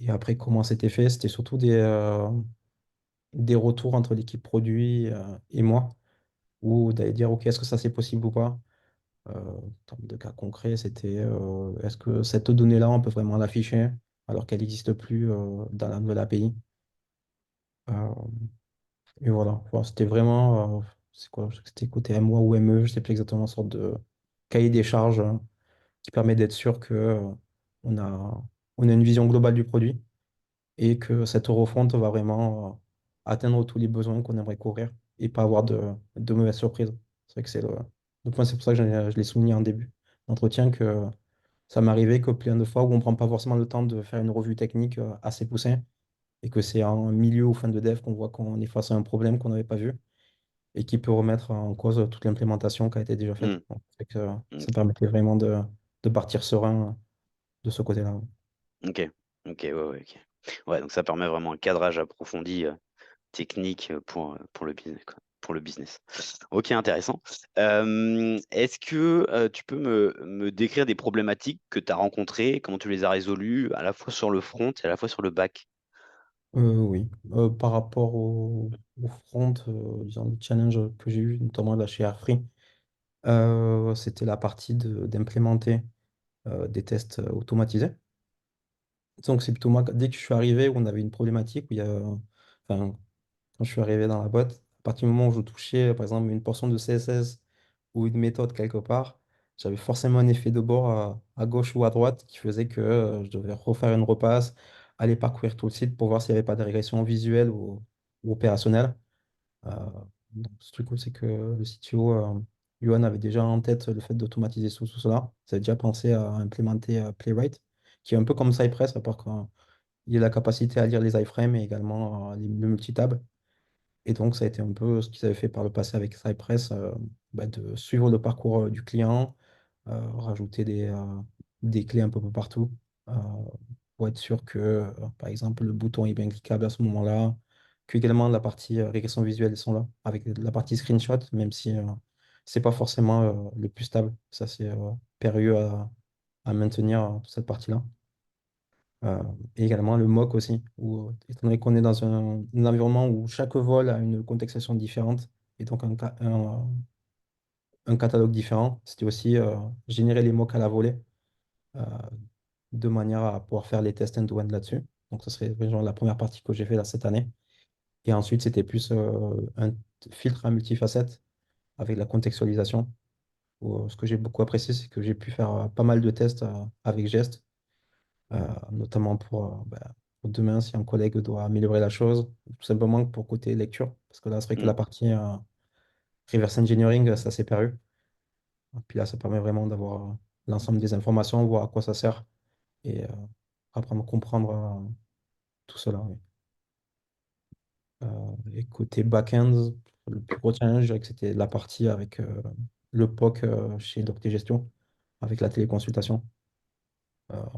Et après, comment c'était fait? C'était surtout des retours entre l'équipe produit et moi ou d'aller dire, OK, est-ce que ça c'est possible ou pas? En termes de cas concrets, c'était est-ce que cette donnée-là, on peut vraiment l'afficher alors qu'elle n'existe plus dans la nouvelle API? Euh, et voilà. Voilà, c'était vraiment, c'est quoi? C'était côté MOA ou ME, je sais plus exactement, une sorte de cahier des charges qui permet d'être sûr que on a, on a une vision globale du produit et que cette refonte va vraiment atteindre tous les besoins qu'on aimerait couvrir et pas avoir de mauvaises surprises. C'est vrai que le point, c'est pour ça que je l'ai souligné en début d'entretien que ça m'arrivait que plein de fois où on ne prend pas forcément le temps de faire une revue technique assez poussée et que c'est en milieu ou fin de dev qu'on voit qu'on est face à un problème qu'on n'avait pas vu et qui peut remettre en cause toute l'implémentation qui a été déjà faite. hmm, Donc, c'est que ça ok, permettait vraiment de partir serein de ce côté-là. ok, ok, ouais, ouais, ok. Ouais, donc ça permet vraiment un cadrage approfondi technique pour le business, quoi, pour le business. Ok, intéressant. Est-ce que tu peux me décrire des problématiques que tu as rencontrées, comment tu les as résolues, à la fois sur le front et à la fois sur le back? Oui. Par rapport au front, disons, le challenge que j'ai eu, notamment là chez Airfree, c'était la partie d'implémenter des tests automatisés. Donc, c'est plutôt moi, dès que je suis arrivé, où on avait une problématique, où il y a, enfin, quand je suis arrivé dans la boîte, à partir du moment où je touchais, par exemple, une portion de CSS ou une méthode quelque part, j'avais forcément un effet de bord à gauche ou à droite qui faisait que je devais refaire une repasse, aller parcourir tout le site pour voir s'il n'y avait pas de régression visuelle ou opérationnelle. Euh, donc, ce truc cool, c'est que le CTO, Yoann, avait déjà en tête le fait d'automatiser tout cela. Il avait déjà pensé à implémenter Playwright, qui est un peu comme Cypress, à part qu'il a la capacité à lire les iframes et également le multitab. Et donc, ça a été un peu ce qu'ils avaient fait par le passé avec Cypress, de suivre le parcours du client, rajouter des clés un peu partout, euh, pour être sûr que, par exemple, le bouton est bien cliquable à ce moment-là, que également la partie régression visuelle sont là, avec la partie screenshot, même si c'est pas forcément le plus stable. Ça, c'est périlleux à maintenir toute cette partie-là. Euh, et également le mock aussi, où, étant donné qu'on est dans un environnement où chaque vol a une contextualisation différente et donc un catalogue différent, c'était aussi générer les mocks à la volée euh, de manière à pouvoir faire les tests end-to-end là-dessus. Donc, ce serait genre la première partie que j'ai fait là cette année. Et ensuite, c'était plus un filtre à multifacettes avec la contextualisation. Où, ce que j'ai beaucoup apprécié, c'est que j'ai pu faire pas mal de tests avec Jest notamment pour demain si un collègue doit améliorer la chose, tout simplement pour côté lecture, parce que là, c'est vrai que Hmm, la partie reverse engineering, ça s'est perdu. Et puis là, ça permet vraiment d'avoir l'ensemble des informations, voir à quoi ça sert et apprendre à comprendre tout cela. Oui. Et côté back-end, Le plus gros challenge, je dirais que c'était la partie avec le POC chez Docté Gestion, avec la téléconsultation.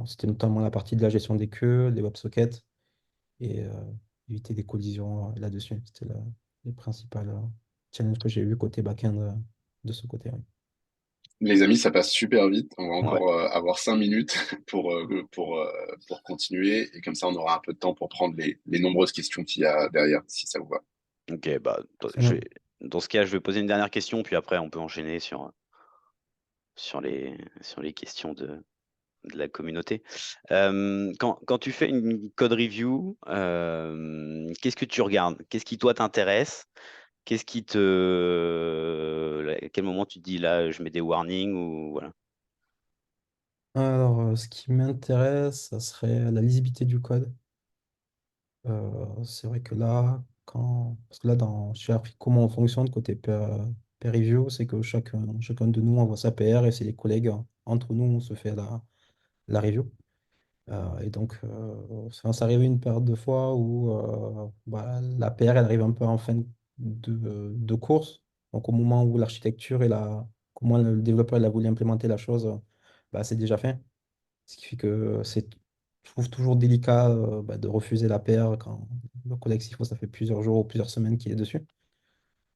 C'était notamment la partie de la gestion des queues, des WebSockets, et éviter des collisions là-dessus. C'était les principales challenges que j'ai eu côté back-end de ce côté. Oui. Les amis, ça passe super vite. On va Ouais. encore avoir 5 minutes pour continuer. Et comme ça, on aura un peu de temps pour prendre les nombreuses questions qu'il y a derrière, si ça vous va. Ok, bah, C'est noté. dans ce cas, je vais poser une dernière question, puis après, on peut enchaîner sur les questions de la communauté. Quand tu fais une code review, qu'est-ce que tu regardes? Qu'est-ce qui, toi, t'intéresse? Qu'est-ce qui à quel moment tu te dis là, je mets des warnings ou voilà. Alors, ce qui m'intéresse, ça serait la lisibilité du code. C'est vrai que là, parce que là, j'ai appris comment on fonctionne côté peer review, c'est que chacun de nous envoie sa PR et c'est les collègues, entre nous, on se fait la review. Et donc, ça arrive une période de fois où bah, la PR, elle arrive un peu en fin de course. Donc, au moment où l'architecture et comment le développeur il a voulu implémenter la chose, bah, c'est déjà fait. Ce qui fait que je trouve toujours délicat bah, de refuser la PR quand le collègue, s'il faut, ça fait plusieurs jours ou plusieurs semaines qu'il est dessus.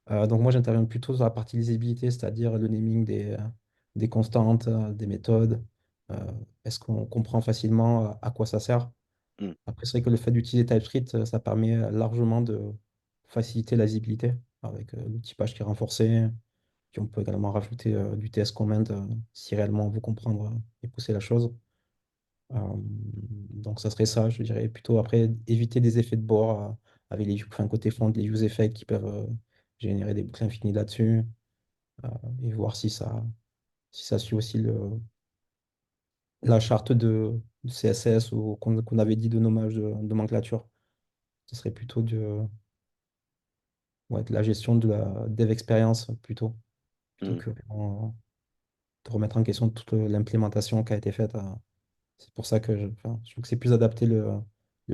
Donc moi, j'interviens plutôt sur la partie lisibilité, c'est-à-dire le naming des constantes, des méthodes. Euh, Est-ce qu'on comprend facilement à quoi ça sert? Hmm, Après, c'est vrai que le fait d'utiliser TypeScript, ça permet largement de faciliter la lisibilité avec le typage qui est renforcé. Puis on peut également rajouter du TS comment si réellement on veut comprendre et pousser la chose. Donc ça serait ça, je dirais plutôt après éviter des effets de bord avec enfin, côté front, les use effects qui peuvent générer des boucles infinies là-dessus euh, et voir si ça suit aussi la charte de CSS ou qu'on avait dit de nommage de nomenclature. Ce serait plutôt ouais, de la gestion de la dev expérience plutôt hmm, que de remettre en question toute l'implémentation qui a été faite. C'est pour ça que enfin, je trouve que c'est plus adapté le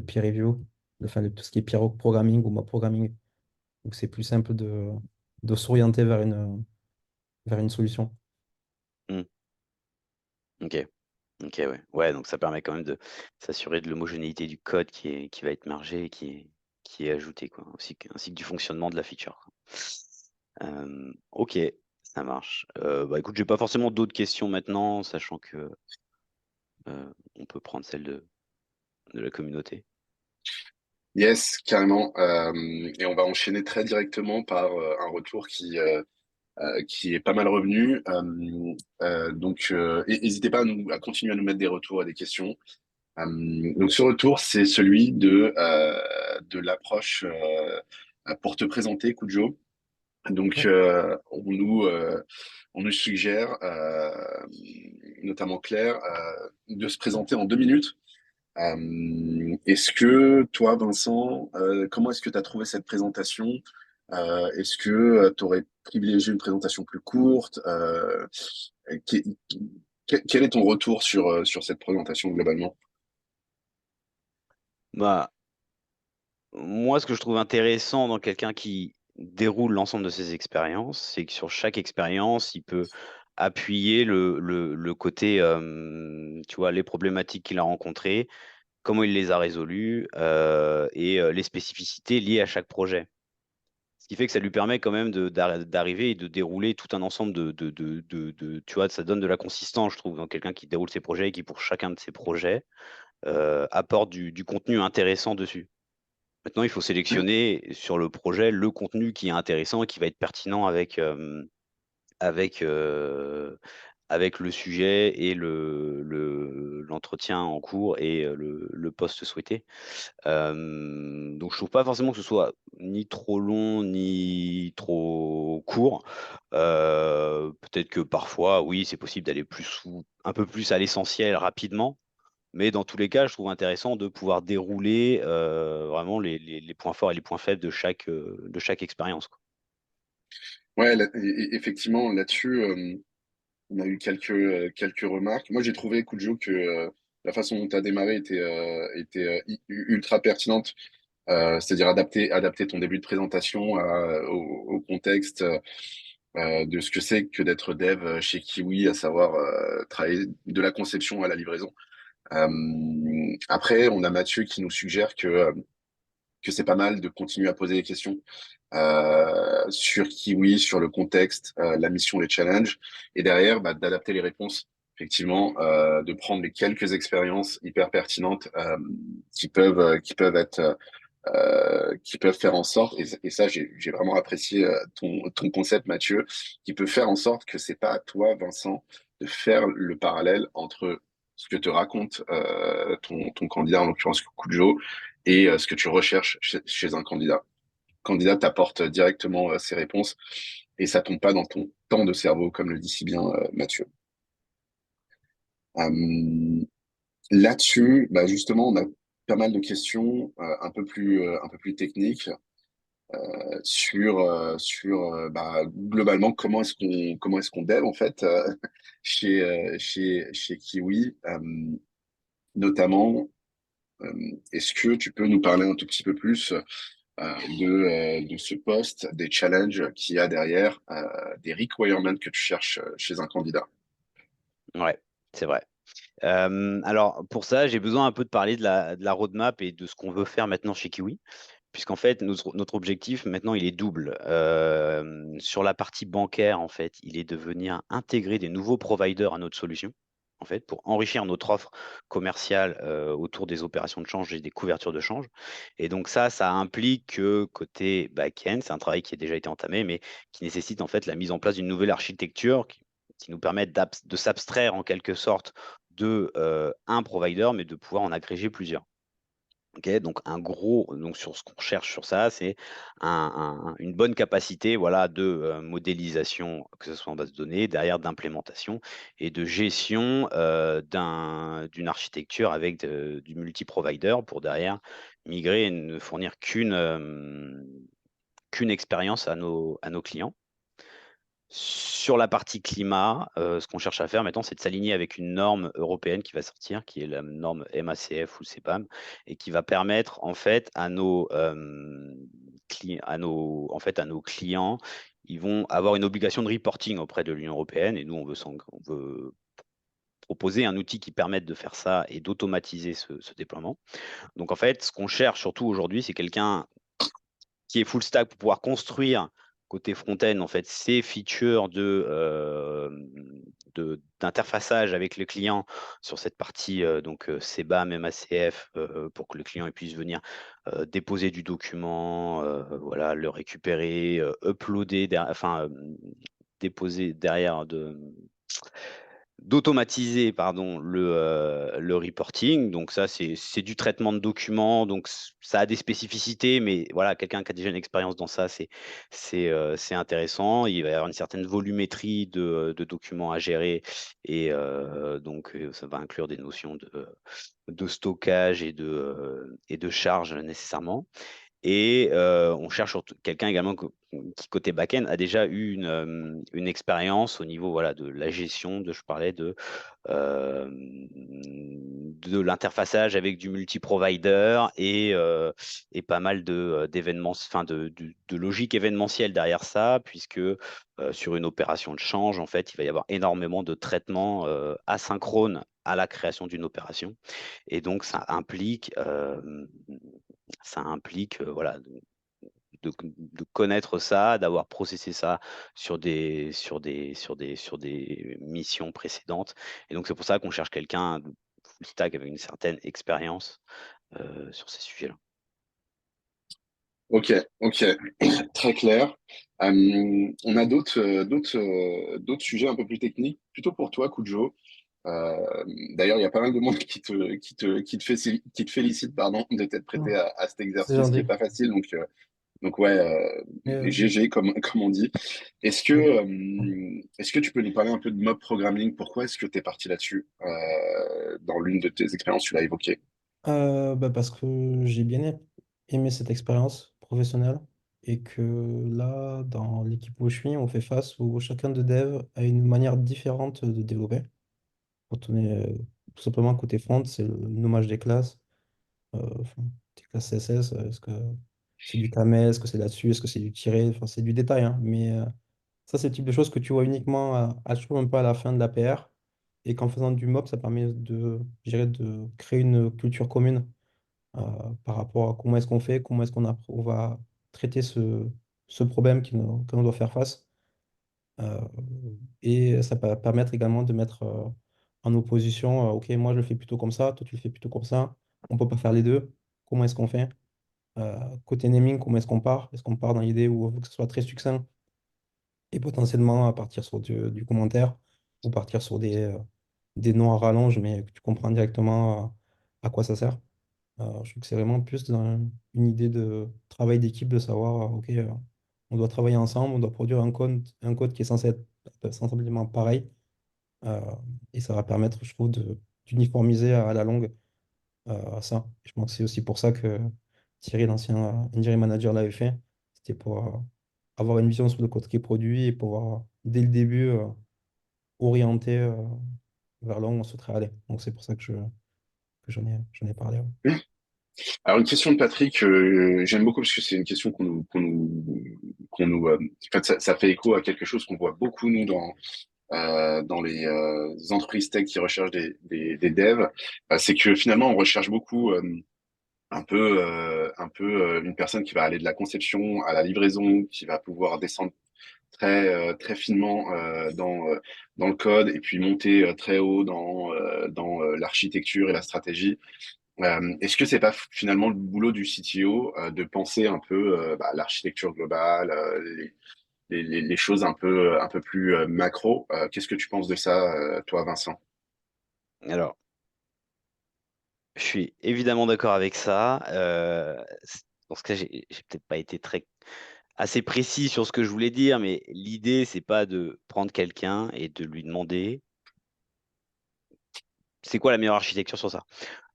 peer review, tout ce qui est peer programming ou mob programming, où c'est plus simple de s'orienter vers une solution. hmm. Ok, ok, ouais. Ouais, donc ça permet quand même de s'assurer de l'homogénéité du code qui va être mergé et qui est ajouté, quoi, ainsi que du fonctionnement de la feature, quoi. Ok, ça marche. Bah écoute, j'ai pas forcément d'autres questions maintenant, sachant que on peut prendre celle de la communauté. Yes, carrément. Et on va enchaîner très directement par un retour qui est pas mal revenu. N'hésitez pas à continuer à nous mettre des retours et des questions. Donc, ce retour, c'est celui de l'approche pour te présenter, Kujo. Donc, Ouais. on nous suggère, notamment Claire, de se présenter en 2 minutes. Est-ce que toi, Vincent, comment est-ce que tu as trouvé cette présentation? Est-ce que tu aurais privilégié une présentation plus courte? Quel, quel est ton retour sur cette présentation globalement? Bah, moi, ce que je trouve intéressant dans quelqu'un qui déroule l'ensemble de ses expériences, c'est que sur chaque expérience, il peut appuyer le côté, tu vois, les problématiques qu'il a rencontrées, comment il les a résolues et les spécificités liées à chaque projet. Ce qui fait que ça lui permet quand même d'arriver et de dérouler tout un ensemble tu vois, ça donne de la consistance, je trouve, dans quelqu'un qui déroule ses projets et qui, pour chacun de ses projets, apporte du contenu intéressant dessus. Maintenant, il faut sélectionner sur le projet le contenu qui est intéressant et qui va être pertinent avec, avec le sujet et l'entretien en cours et le poste souhaité. Donc, je trouve pas forcément que ce soit ni trop long ni trop court. Peut-être que parfois, oui, c'est possible d'aller un peu plus à l'essentiel rapidement. Mais dans tous les cas, je trouve intéressant de pouvoir dérouler vraiment les points forts et les points faibles de chaque expérience, quoi. Ouais, effectivement, là-dessus, on a eu quelques remarques. Moi, j'ai trouvé, Kujo, que la façon dont tu as démarré était ultra pertinente. c'est-à-dire adapter ton début de présentation au contexte de ce que c'est que d'être dev chez Kiwi, à savoir travailler de la conception à la livraison. Après, on a Mathieu qui nous suggère que c'est pas mal de continuer à poser des questions sur Kiwi, sur le contexte, la mission, les challenges, et derrière, bah, d'adapter les réponses. Effectivement, de prendre les quelques expériences hyper pertinentes qui peuvent être qui peuvent faire en sorte, et ça j'ai vraiment apprécié ton concept Mathieu, qui peut faire en sorte que c'est pas à toi Vincent de faire le parallèle entre ce que te raconte ton candidat, en l'occurrence Kujo, et ce que tu recherches chez un candidat. Le candidat t'apporte directement ses réponses et ça tombe pas dans ton temps de cerveau, comme le dit si bien Mathieu. Euh, Là-dessus, bah justement, on a pas mal de questions un peu plus techniques sur bah, globalement comment est-ce qu'on dev en fait chez Kiwi, notamment. Est-ce que tu peux nous parler un tout petit peu plus de ce poste, des challenges qu'il y a derrière, des requirements que tu cherches chez un candidat? Ouais, c'est vrai. Alors, pour ça, j'ai besoin un peu de parler de la roadmap et de ce qu'on veut faire maintenant chez Kiwi, puisqu'en fait, notre objectif maintenant, il est double. Sur la partie bancaire, en fait, il est de venir intégrer des nouveaux providers à notre solution, en fait, pour enrichir notre offre commerciale autour des opérations de change et des couvertures de change. Et donc ça implique que côté back-end, c'est un travail qui a déjà été entamé, mais qui nécessite en fait la mise en place d'une nouvelle architecture qui nous permette de s'abstraire en quelque sorte de un provider, mais de pouvoir en agréger plusieurs. Ok, donc sur ce qu'on cherche sur ça, c'est une bonne capacité, voilà, de modélisation, que ce soit en base de données, derrière d'implémentation et de gestion d'une architecture avec du multi-provider pour derrière migrer et ne fournir qu'une expérience à nos clients. Sur la partie climat, ce qu'on cherche à faire maintenant, c'est de s'aligner avec une norme européenne qui va sortir, qui est la norme MACF ou CBAM, et qui va permettre en fait à à nos clients, ils vont avoir une obligation de reporting auprès de l'Union européenne, et nous on veut proposer un outil qui permette de faire ça et d'automatiser ce déploiement. Donc en fait, ce qu'on cherche surtout aujourd'hui, c'est quelqu'un qui est full stack pour pouvoir construire côté front-end en fait ces features d'interfaçage avec les clients sur cette partie CBAM, MACF pour que le client puisse venir déposer du document, voilà, le récupérer, uploader, déposer derrière d'automatiser pardon le reporting. Donc ça c'est du traitement de documents, donc ça a des spécificités, mais voilà, quelqu'un qui a déjà une expérience dans ça, c'est intéressant. Il va y avoir une certaine volumétrie de documents à gérer et ça va inclure des notions de stockage et de charge nécessairement. Et on cherche surtout quelqu'un également qui, côté back-end, a déjà eu une expérience au niveau voilà, de la gestion, je parlais de l'interfaçage avec du multi-provider et pas mal d'événements, enfin de logique événementielle derrière ça, puisque sur une opération de change, en fait, il va y avoir énormément de traitements asynchrones à la création d'une opération. Et donc, ça implique voilà, de connaître ça, d'avoir processé ça sur des missions précédentes. Et donc, c'est pour ça qu'on cherche quelqu'un de full stack avec une certaine expérience sur ces sujets-là. Ok, ok, très clair. On a d'autres sujets un peu plus techniques, plutôt pour toi, Kujo. D'ailleurs, il y a pas mal de monde qui te félicite pardon, de t'être prêté Non, à cet c'est exercice qui est gentil. pas facile. Donc ouais, Euh, GG comme on dit. Est-ce que tu peux nous parler un peu de mob programming? Pourquoi est-ce que tu es parti là-dessus? Dans l'une de tes expériences, tu l'as évoqué. Parce que j'ai bien aimé cette expérience professionnelle et que là, dans l'équipe où je suis, on fait face où chacun de dev a une manière différente de développer. Quand on est tout simplement côté front, c'est le nommage des classes, enfin, tes classes CSS, est-ce que c'est du camel, est-ce que c'est là-dessus, est-ce que c'est du tiré, enfin, c'est du détail, hein, mais ça, c'est le type de choses que tu vois uniquement je trouve un peu à la fin de la PR, et qu'en faisant du mob, ça permet je dirais, de créer une culture commune euh, par rapport à comment est-ce qu'on fait, comment est-ce on va traiter ce problème que l'on doit faire face. Euh, et ça va permettre également de mettre en opposition, OK, moi je le fais plutôt comme ça, toi tu le fais plutôt comme ça, on peut pas faire les deux, comment est-ce qu'on fait? Côté naming, comment est-ce qu'on part? Est-ce qu'on part dans l'idée où on veut que ce soit très succinct et potentiellement à partir sur du commentaire ou partir sur des noms à rallonge, mais que tu comprends directement à quoi ça sert? Je trouve que c'est vraiment plus dans une idée de travail d'équipe, de savoir, OK, on doit travailler ensemble, on doit produire un code qui est censé être sensiblement pareil. euh, et ça va permettre, je trouve, d'uniformiser à la longue ça. Je pense que c'est aussi pour ça que Thierry, l'ancien engineering manager, l'avait fait. C'était pour avoir une vision sur le code qui est produit et pouvoir, dès le début, orienter vers là où on souhaiterait aller. Donc c'est pour ça que j'en ai parlé. Ouais. Alors une question de Patrick, j'aime beaucoup parce que c'est une question en fait, ça fait écho à quelque chose qu'on voit beaucoup nous dans les entreprises tech qui recherchent des devs. C'est que finalement on recherche beaucoup une personne qui va aller de la conception à la livraison, qui va pouvoir descendre très finement dans le code et puis monter très haut dans l'architecture et la stratégie. Est-ce que c'est pas finalement le boulot du CTO de penser un peu l'architecture globale, les choses un peu plus macro? Qu'est-ce que tu penses de ça, toi, Vincent? Alors, je suis évidemment d'accord avec ça. Dans ce cas, j'ai peut-être pas été assez précis sur ce que je voulais dire, mais l'idée, c'est pas de prendre quelqu'un et de lui demander c'est quoi la meilleure architecture sur ça.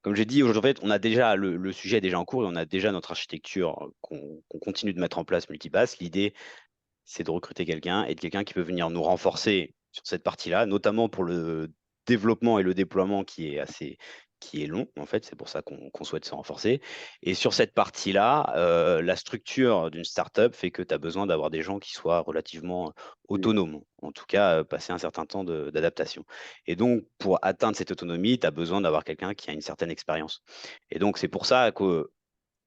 Comme j'ai dit, aujourd'hui, en fait, on a déjà le sujet est déjà en cours et on a déjà notre architecture qu'on continue de mettre en place multipass. L'idée, c'est de recruter quelqu'un et de quelqu'un qui peut venir nous renforcer sur cette partie-là, notamment pour le développement et le déploiement qui est long, en fait, c'est pour ça qu'on souhaite se renforcer. Et sur cette partie-là, la structure d'une startup fait que tu as besoin d'avoir des gens qui soient relativement autonomes, en tout cas passer un certain temps d'adaptation. Et donc, pour atteindre cette autonomie, tu as besoin d'avoir quelqu'un qui a une certaine expérience. Et donc, c'est pour ça que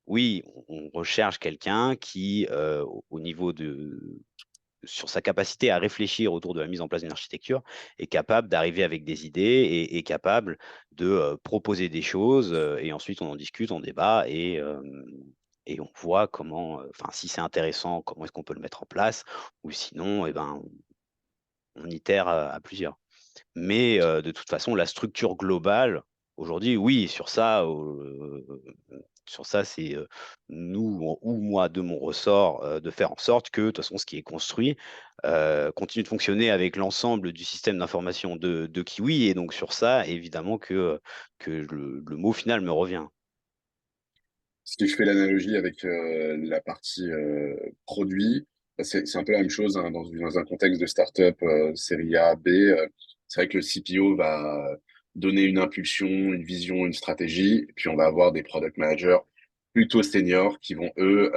oui, on recherche quelqu'un qui, au niveau sur sa capacité à réfléchir autour de la mise en place d'une architecture, est capable d'arriver avec des idées et est capable de proposer des choses et ensuite on en discute, on débat et on voit comment, enfin si c'est intéressant, comment est-ce qu'on peut le mettre en place ou sinon, eh ben, on itère à plusieurs. Mais de toute façon, la structure globale, aujourd'hui, oui, sur ça, c'est nous ou moi de mon ressort de faire en sorte que, de toute façon, ce qui est construit continue de fonctionner avec l'ensemble du système d'information de Kiwi. Et donc, sur ça, évidemment que le mot final me revient. Si je fais l'analogie avec la partie produit, c'est un peu la même chose hein, dans un contexte de startup série A, B. C'est vrai que le CPO va donner une impulsion, une vision, une stratégie, et puis on va avoir des product managers plutôt seniors qui vont eux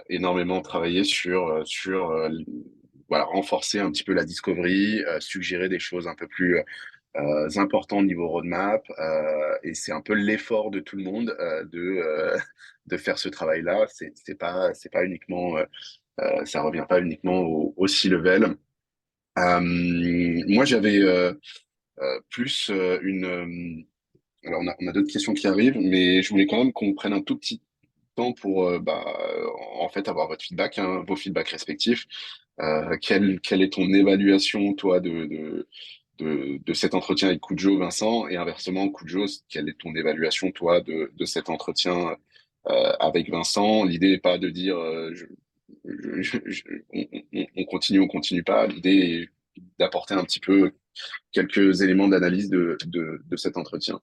énormément travailler voilà, renforcer un petit peu la discovery, suggérer des choses un peu plus importants niveau roadmap. Et c'est un peu l'effort de tout le monde de faire ce travail-là. C'est pas uniquement, ça revient pas uniquement au C-level. Moi, j'avais plus alors, on a d'autres questions qui arrivent, mais je voulais quand même qu'on prenne un tout petit temps pour en fait avoir votre feedback, hein, vos feedbacks respectifs. Quelle est ton évaluation, toi, de cet entretien avec Kujo, Vincent, et inversement, Kujo, quelle est ton évaluation, toi, de cet entretien avec Vincent? L'idée n'est pas de dire on continue, on continue pas. L'idée est d'apporter un petit peu quelques éléments d'analyse de cet entretien.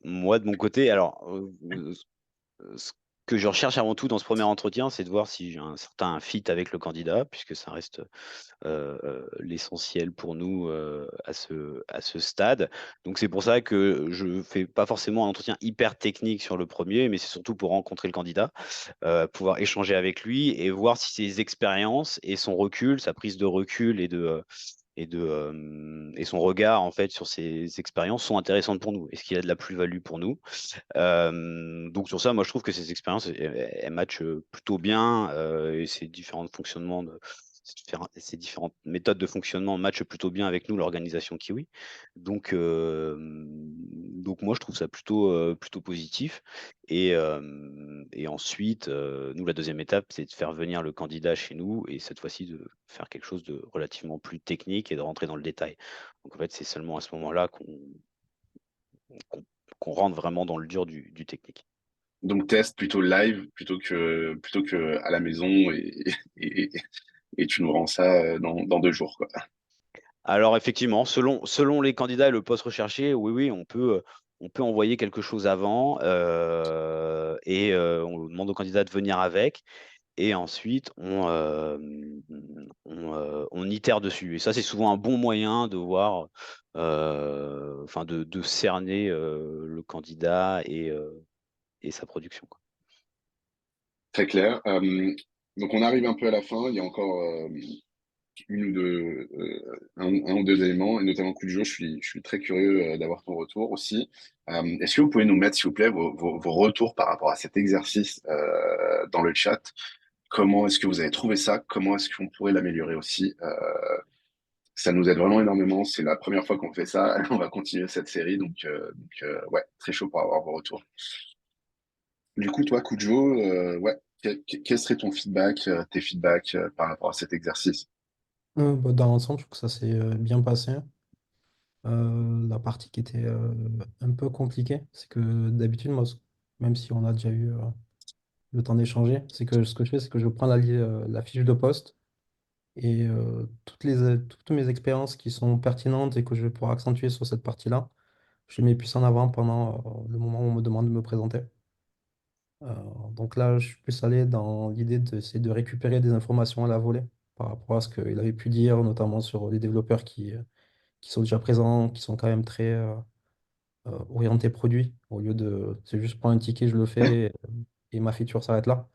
Moi, de mon côté, alors, ce que je recherche avant tout dans ce premier entretien, c'est de voir si j'ai un certain fit avec le candidat, puisque ça reste l'essentiel pour nous à ce stade. Donc c'est pour ça que je fais pas forcément un entretien hyper technique sur le premier, mais c'est surtout pour rencontrer le candidat, pouvoir échanger avec lui et voir si ses expériences et son recul, sa prise de recul et son regard en fait sur ses expériences sont intéressantes pour nous. Est-ce qu'il a de la plus-value pour nous? Donc sur ça, moi je trouve que ces expériences, elles matchent plutôt bien et ces différentes méthodes de fonctionnement matchent plutôt bien avec nous, l'organisation Kiwi. Donc moi je trouve ça plutôt positif. Et ensuite, nous, la deuxième étape, c'est de faire venir le candidat chez nous et cette fois-ci de faire quelque chose de relativement plus technique et de rentrer dans le détail. Donc en fait, c'est seulement à ce moment-là qu'on qu'on rentre vraiment dans le dur du technique. Donc test plutôt live plutôt que à la maison et, et tu nous rends ça dans 2 jours, quoi. Alors effectivement, selon les candidats et le poste recherché, oui, oui, on peut envoyer quelque chose avant et on demande au candidat de venir avec. Et ensuite, on itère dessus. Et ça, c'est souvent un bon moyen de voir, enfin de cerner le candidat et sa production, quoi. Très clair. Donc on arrive un peu à la fin. Il y a encore une ou deux, un ou deux éléments, et notamment coup de jeu. Je suis très curieux d'avoir ton retour aussi. Est-ce que vous pouvez nous mettre, s'il vous plaît, vos retours par rapport à cet exercice dans le chat? Comment est-ce que vous avez trouvé ça? Comment est-ce qu'on pourrait l'améliorer aussi? Ça nous aide vraiment énormément. C'est la première fois qu'on fait ça. On va continuer cette série. Ouais, très chaud pour avoir vos retours. Du coup, toi, Kujo, ouais, quel serait ton feedback, tes feedbacks par rapport à cet exercice? Bah, dans l'ensemble, je trouve que ça s'est bien passé. La partie qui était un peu compliquée, c'est que d'habitude, moi, même si on a déjà eu le temps d'échanger, c'est que ce que je fais, c'est que je prends la fiche de poste et toutes mes expériences qui sont pertinentes et que je vais pouvoir accentuer sur cette partie-là, je les mets plus en avant pendant le moment où on me demande de me présenter. Euh, donc là, je suis plus allé dans l'idée d'essayer de récupérer des informations à la volée par rapport à ce qu'il avait pu dire, notamment sur les développeurs qui sont déjà présents, qui sont quand même très orientés produits, au lieu de c'est juste prendre un ticket, je le fais et ma feature s'arrête là.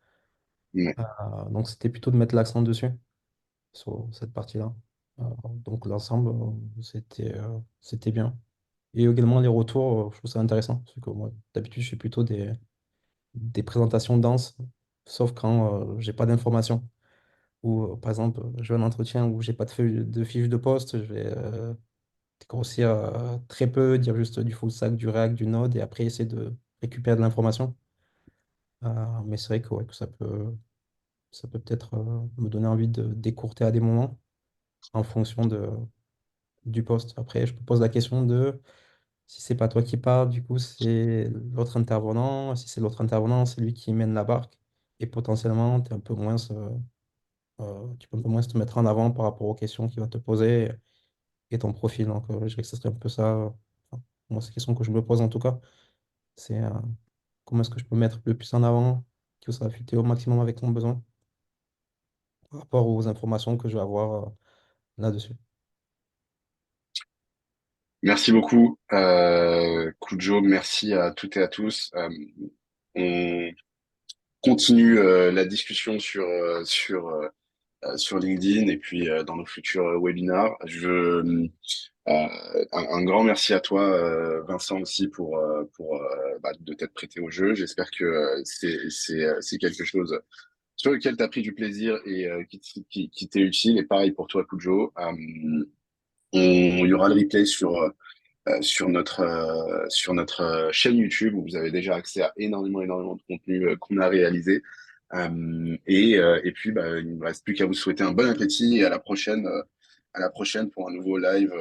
Ouais. Donc c'était plutôt de mettre l'accent dessus, sur cette partie-là. Donc l'ensemble, c'était bien. Et également les retours, je trouve ça intéressant, parce que moi, d'habitude, je fais plutôt des présentations denses, sauf quand j'ai pas d'informations. Ou par exemple, je vais à un entretien où j'ai pas de fiche de poste, je vais grossir très peu, dire juste du full stack, du React, du Node, et après essayer de récupérer de l'information. Mais c'est vrai que, ouais, que ça peut peut-être me donner envie de décourter à des moments en fonction du poste. Après, je me pose la question de si c'est pas toi qui parles, du coup, c'est l'autre intervenant. Si c'est l'autre intervenant, c'est lui qui mène la barque. Et potentiellement, tu peux un peu moins te mettre en avant par rapport aux questions qu'il va te poser et ton profil. Donc, je dirais que ce serait un peu ça. Enfin, moi, c'est la question que je me pose en tout cas. C'est comment est-ce que je peux mettre le plus en avant, que ça va fitter au maximum avec mon besoin par rapport aux informations que je vais avoir là-dessus. Merci beaucoup, Kujo. Merci à toutes et à tous. On continue la discussion sur LinkedIn et puis dans nos futurs webinars. Un grand merci à toi, Vincent, aussi de t'être prêté au jeu. J'espère que c'est quelque chose sur lequel tu as pris du plaisir et qui t'est utile. Et pareil pour toi, Kujo. Il y aura le replay sur notre chaîne YouTube où vous avez déjà accès à énormément de contenu qu'on a réalisé. Et puis, bah, il ne me reste plus qu'à vous souhaiter un bon appétit et à la prochaine pour un nouveau live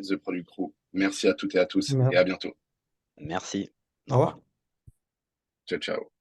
The Product Crew. Merci à toutes et à tous et Mer- à bientôt. Merci. Au Au revoir. revoir. Ciao, ciao.